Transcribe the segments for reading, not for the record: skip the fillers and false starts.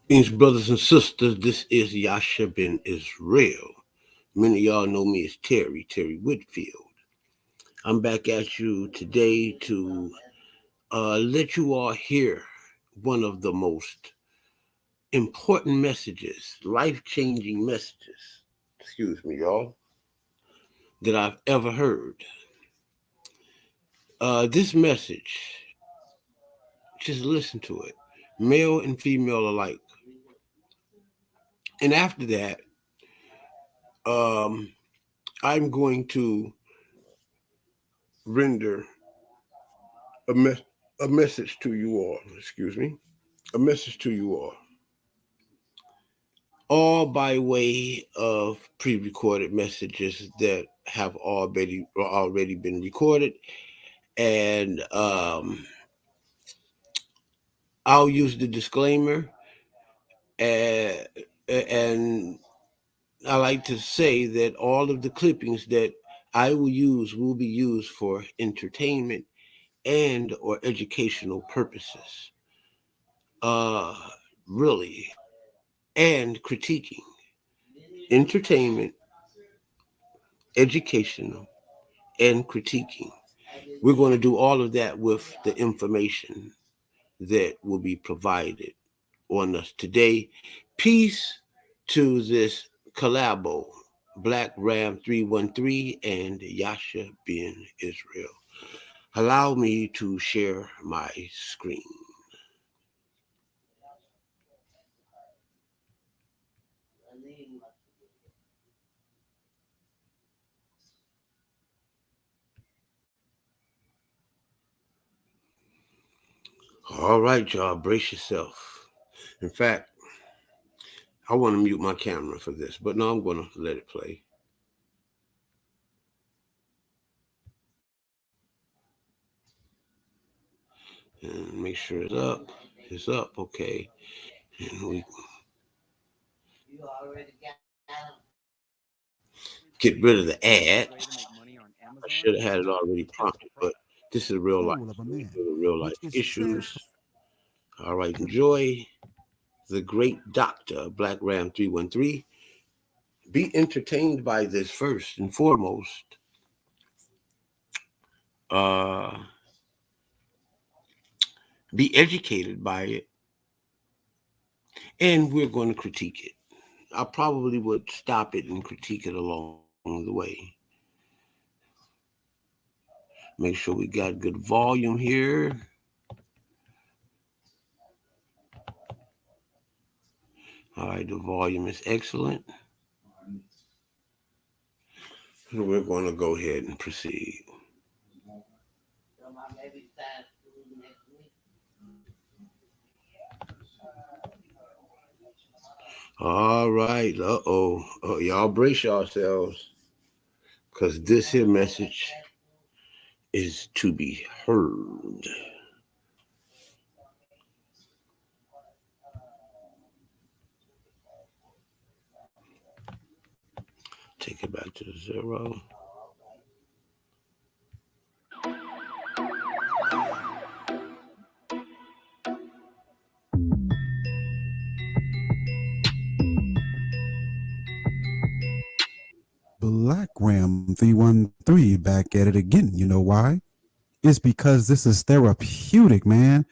Greetings, brothers and sisters. This is Yasha Ben Israel. Many of y'all know me as Terry Whitfield. I'm back at you today to let you all hear one of the most important messages, life changing messages, excuse me, y'all, that I've ever heard. This message, just listen to it, male and female alike. And after that, um, I'm going to render a, a message to you all. Excuse me. A message to you all by way of pre-recorded messages that have already been recorded, and I'll use the disclaimer, and, and I like to say that all of the clippings that I will be used for entertainment and or educational purposes. Uh, really, and critiquing, entertainment, educational, and critiquing. We're going to do all of that with the information that will be provided on us today. Peace to this collabo, Black Ram 313 and Yasha Ben Israel. Allow me to share my screen. All right, y'all, brace yourself. In fact, I want to mute my camera for this, but no, I'm going to let it play. And make sure it's up. It's up, okay. And we get rid of the ads. I should have had it already prompted, but this is real life. So we deal with real life issues. All right, enjoy the great Doctor Black Ram 313. Be entertained by this first and foremost. Uh, be educated by it, and we're going to critique it. I probably would stop it and critique it along the way. Make sure we got good volume here. All right, the volume is excellent. So we're going to go ahead and proceed. All right. Uh-oh. Y'all brace yourselves, because this here message is to be heard. Take it back to 0. Black Ram 313 back at it again. You know why? It's because this is therapeutic, man.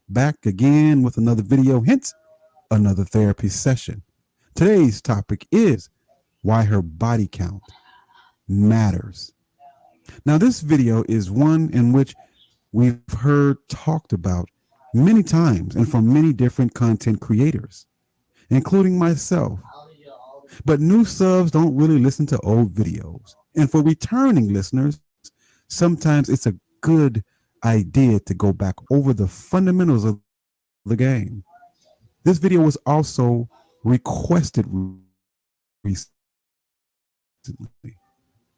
Back again with another video, hence another therapy session. Today's topic is why her body count matters. Now, this video is one in which we've heard talked about many times and from many different content creators, including myself. But new subs don't really listen to old videos. And for returning listeners, sometimes it's a good idea to go back over the fundamentals of the game. This video was also requested recently.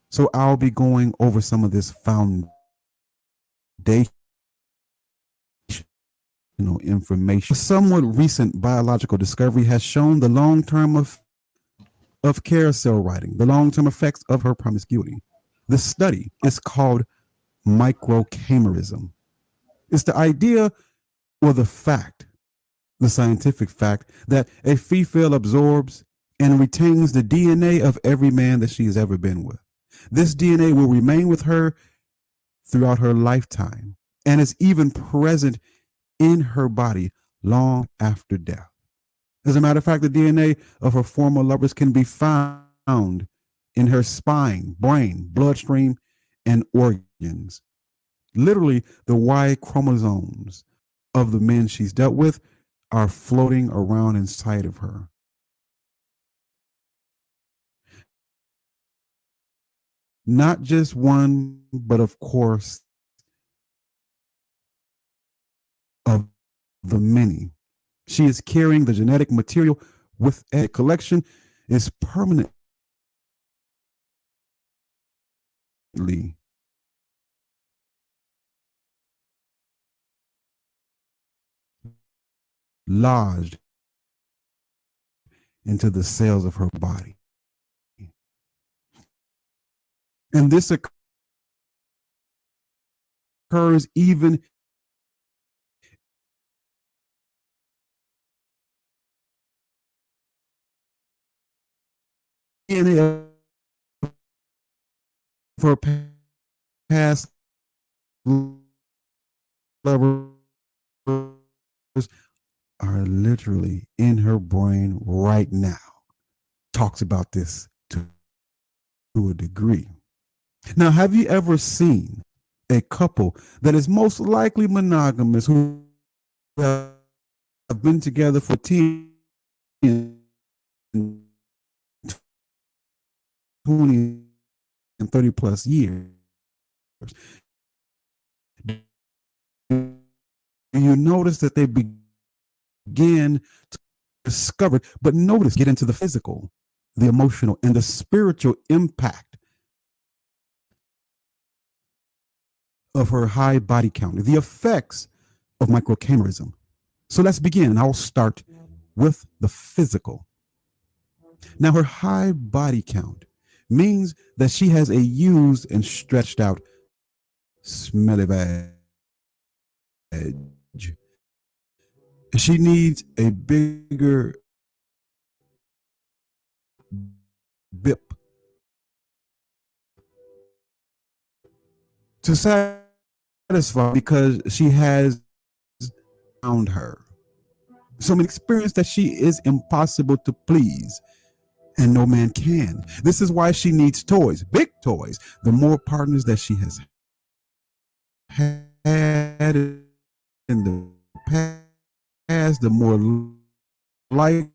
So I'll be going over some of this foundational information. A somewhat recent biological discovery has shown the long term of carousel riding, the long term effects of her promiscuity. The study is called microcamerism. It's the idea or the fact the scientific fact that a female absorbs and retains the DNA of every man that she has ever been with. This DNA will remain with her throughout her lifetime and is even present in her body long after death. As a matter of fact, the DNA of her former lovers can be found in her spine, brain, bloodstream, and organs. Literally, the Y chromosomes of the men she's dealt with are floating around inside of her. Not just one, but of course, of the many. She is carrying the genetic material with a collection is permanently lodged into the cells of her body. And this occurs even in her past lovers are literally in her brain right now. Talks about this to a degree. Now, have you ever seen a couple that is most likely monogamous who have been together for 10, 20, and 30 plus years? You notice that they begin to discover, but notice, get into the physical, the emotional, and the spiritual impact of her high body count, the effects of microchimerism. So let's begin. I'll start with the physical. Now, her high body count means that she has a used and stretched out smelly vag. She needs a bigger bip to satisfy because she has found her. So an experience that she is impossible to please and no man can. This is why she needs toys, big toys. The more partners that she has had in the past, the more likely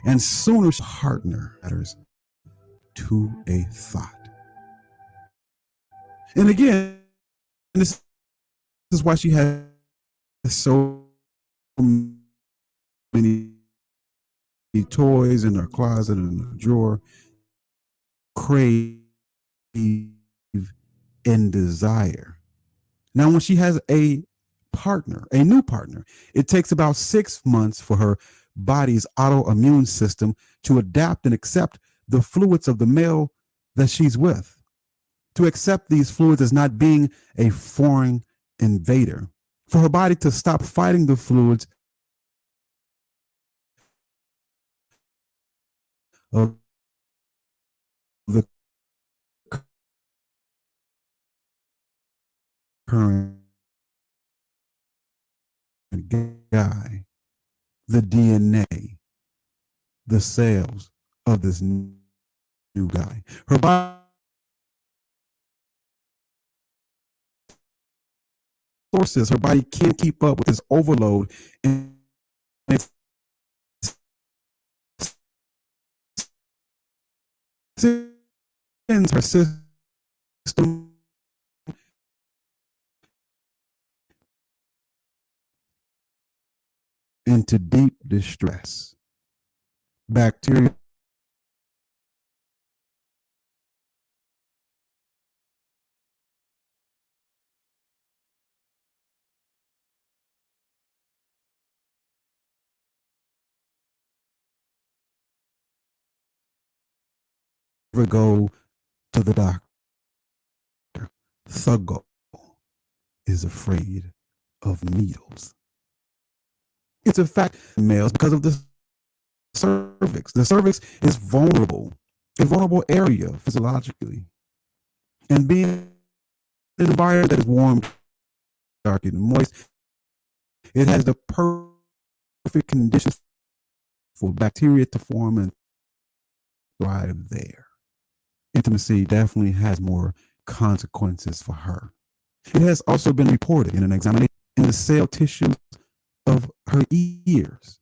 and sooner partner matters to a thought. And again, this is why she has so many toys in her closet and her drawer, crave and desire. Now, when she has a partner, a new partner, it takes about 6 months for her body's autoimmune system to adapt and accept the fluids of the male that she's with. To accept these fluids as not being a foreign invader. For her body to stop fighting the fluids of the current guy, the DNA, the cells of this new guy. Her body sources, her body can't keep up with this overload, and it sends her system into deep distress. Bacteria go to the doctor. Thuggo is afraid of needles. It's a fact, males, because of the cervix. The cervix is vulnerable, a vulnerable area physiologically. And being in an environment that is warm, dark, and moist, it has the perfect conditions for bacteria to form and thrive there. Intimacy definitely has more consequences for her. It has also been reported in an examination in the cell tissues of her ears.